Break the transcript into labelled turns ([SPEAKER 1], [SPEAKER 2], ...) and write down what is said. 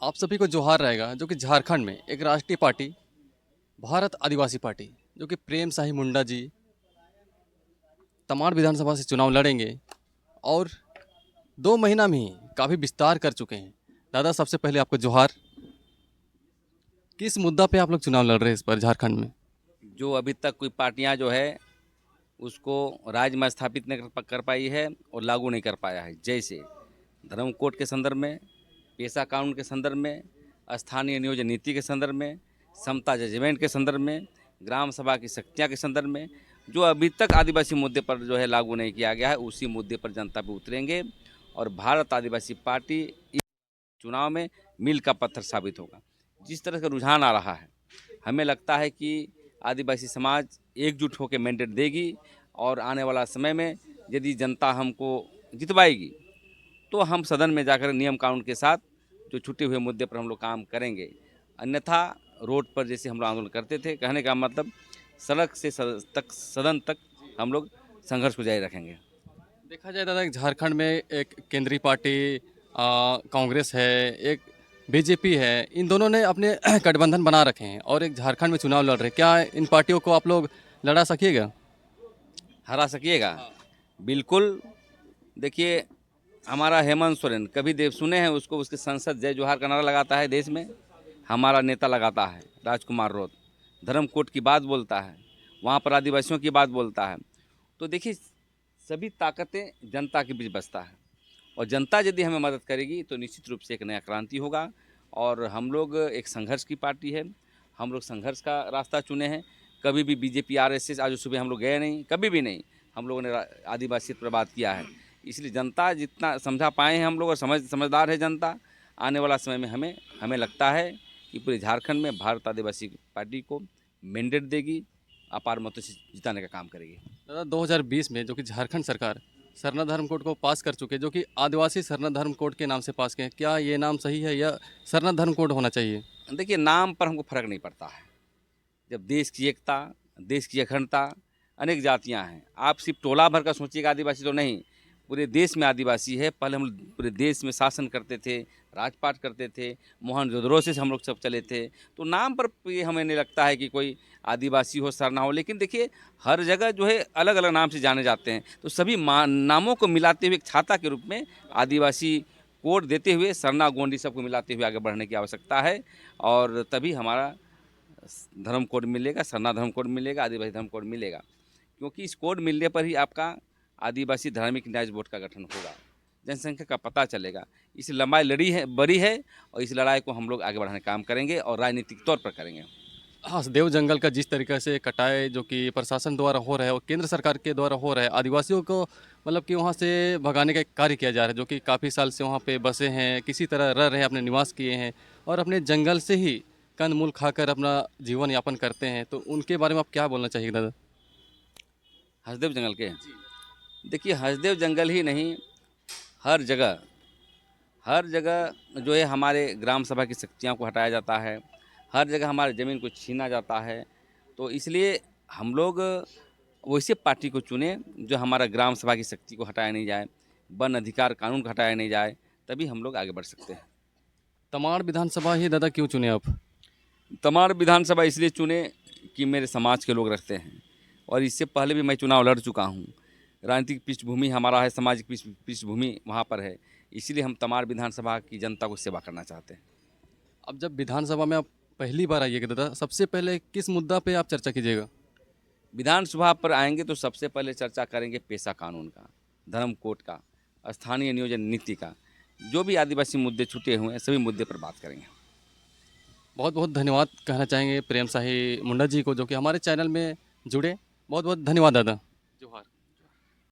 [SPEAKER 1] आप सभी को जोहार रहेगा जो कि झारखंड में एक राष्ट्रीय पार्टी भारत आदिवासी पार्टी जो कि प्रेम साही मुंडा जी तमाड़ विधानसभा से चुनाव लड़ेंगे और 2 महीना में ही काफ़ी विस्तार कर चुके हैं। दादा सबसे पहले आपको जोहार। किस मुद्दा पे आप लोग चुनाव लड़ रहे हैं इस पर झारखंड में?
[SPEAKER 2] जो अभी तक कोई पार्टियां जो है उसको राज्य में स्थापित नहीं कर पाई है और लागू नहीं कर पाया है। जैसे धर्म कोड के संदर्भ में, पेशा कानून के संदर्भ में, स्थानीय नियोजन नीति के संदर्भ में, समता जजमेंट के संदर्भ में, ग्राम सभा की शक्तियाँ के संदर्भ में, जो अभी तक आदिवासी मुद्दे पर जो है लागू नहीं किया गया है, उसी मुद्दे पर जनता पे उतरेंगे और भारत आदिवासी पार्टी इस चुनाव में मील का पत्थर साबित होगा। जिस तरह का रुझान आ रहा है, हमें लगता है कि आदिवासी समाज एकजुट होकर मैंडेट देगी और आने वाला समय में यदि जनता हमको जितवाएगी तो हम सदन में जाकर नियम कानून के साथ जो छुट्टे हुए मुद्दे पर हम लोग काम करेंगे। अन्यथा रोड पर जैसे हम लोग आंदोलन करते थे, कहने का मतलब सड़क से सदन तक हम लोग संघर्ष को जारी रखेंगे।
[SPEAKER 1] देखा जाए दादा झारखंड में एक केंद्रीय पार्टी कांग्रेस है, एक बीजेपी है। इन दोनों ने अपने गठबंधन बना रखे हैं और एक झारखंड में चुनाव लड़ रहे हैं। क्या इन पार्टियों को आप लोग लड़ा सकिएगा?
[SPEAKER 2] हरा सकिएगा? बिल्कुल। देखिए, हमारा हेमंत सोरेन कभी देव सुने हैं उसको? उसके संसद जय जोहार का नारा लगाता है देश में। हमारा नेता लगाता है राजकुमार रौत, धर्म कोड की बात बोलता है, वहाँ पर आदिवासियों की बात बोलता है। तो देखिए, सभी ताकतें जनता के बीच बसता है और जनता यदि हमें मदद करेगी तो निश्चित रूप से एक नया क्रांति होगा। और हम लोग एक संघर्ष की पार्टी है, हम लोग संघर्ष का रास्ता चुने हैं। कभी भी बीजेपी आरएसएस आज सुबह हम लोग गए नहीं, कभी भी नहीं। हम लोगों ने आदिवासी पर बात किया है, इसलिए जनता जितना समझा पाए हैं हम लोग और समझदार है जनता। आने वाला समय में हमें लगता है कि पूरे झारखंड में भारत आदिवासी पार्टी को मैंडेट देगी, अपार मतों से जिताने का काम करेगी।
[SPEAKER 1] दादा 2020 में जो कि झारखंड सरकार सरना धर्म कोड को पास कर चुके हैं, जो कि आदिवासी सरना धर्म कोड के नाम से पास किए हैं, क्या ये नाम सही है या सरना धर्म कोड होना चाहिए?
[SPEAKER 2] देखिए, नाम पर हमको फर्क नहीं पड़ता है। जब देश की एकता, देश की अखंडता, अनेक जातियां हैं, आप सिर्फ टोला भर का सोचिएगा आदिवासी तो नहीं, पूरे देश में आदिवासी है। पहले हम पूरे देश में शासन करते थे, राजपाट करते थे, मोहनजोदड़ो से हम लोग सब चले थे। तो नाम पर ये हमें नहीं लगता है कि कोई आदिवासी हो सरना हो। लेकिन देखिए, हर जगह जो है अलग अलग नाम से जाने जाते हैं, तो सभी नामों को मिलाते हुए एक छाता के रूप में आदिवासी कोड देते हुए सरना गोंडी सबको मिलाते हुए आगे बढ़ने की आवश्यकता है। और तभी हमारा धर्म कोड मिलेगा, सरना धर्म कोड मिलेगा, आदिवासी धर्म कोड मिलेगा। क्योंकि इस कोड मिलने पर ही आपका आदिवासी धार्मिक न्याय बोर्ड का गठन होगा, जनसंख्या का पता चलेगा। इस लंबाई लड़ी है, बड़ी है, और इस लड़ाई को हम लोग आगे बढ़ाने का काम करेंगे और राजनीतिक तौर पर करेंगे।
[SPEAKER 1] हसदेव जंगल का जिस तरीके से कटाई जो कि प्रशासन द्वारा हो रहा है और केंद्र सरकार के द्वारा हो रहा है, आदिवासियों को मतलब कि वहाँ से भगाने का एक कार्य किया जा रहा है, जो कि काफ़ी साल से वहाँ पे बसे हैं, किसी तरह रह रहे हैं, अपने निवास किए हैं और अपने जंगल से ही कंदमूल खाकर अपना जीवन यापन करते हैं। तो उनके बारे में आप क्या बोलना चाहिए दादा?
[SPEAKER 2] हसदेव जंगल के, देखिए, हसदेव जंगल ही नहीं, हर जगह हर जगह जो है हमारे ग्राम सभा की शक्तियों को हटाया जाता है, हर जगह हमारे ज़मीन को छीना जाता है। तो इसलिए हम लोग वैसे पार्टी को चुने जो हमारा ग्राम सभा की शक्ति को हटाया नहीं जाए, वन अधिकार कानून को हटाया नहीं जाए, तभी हम लोग आगे बढ़ सकते हैं।
[SPEAKER 1] तमाड़ विधानसभा ही दादा क्यों चुने आप?
[SPEAKER 2] तमाड़ विधानसभा इसलिए चुने कि मेरे समाज के लोग रखते हैं और इससे पहले भी मैं चुनाव लड़ चुका हूँ। राजनीतिक पृष्ठभूमि हमारा है, सामाजिक पृष्ठभूमि वहाँ पर है, इसीलिए हम तमाड़ विधानसभा की जनता को सेवा करना चाहते हैं।
[SPEAKER 1] अब जब विधानसभा में आप पहली बार आइएगा दादा, सबसे पहले किस मुद्दा पे आप चर्चा कीजिएगा?
[SPEAKER 2] विधानसभा पर आएंगे तो सबसे पहले चर्चा करेंगे पेशा कानून का, धर्म कोड का, स्थानीय नियोजन नीति का, जो भी आदिवासी मुद्दे छूटे हुए हैं सभी मुद्दे पर बात करेंगे।
[SPEAKER 1] बहुत बहुत धन्यवाद कहना चाहेंगे प्रेम साही मुंडा जी को, जो कि हमारे चैनल में जुड़े। बहुत बहुत धन्यवाद दादा।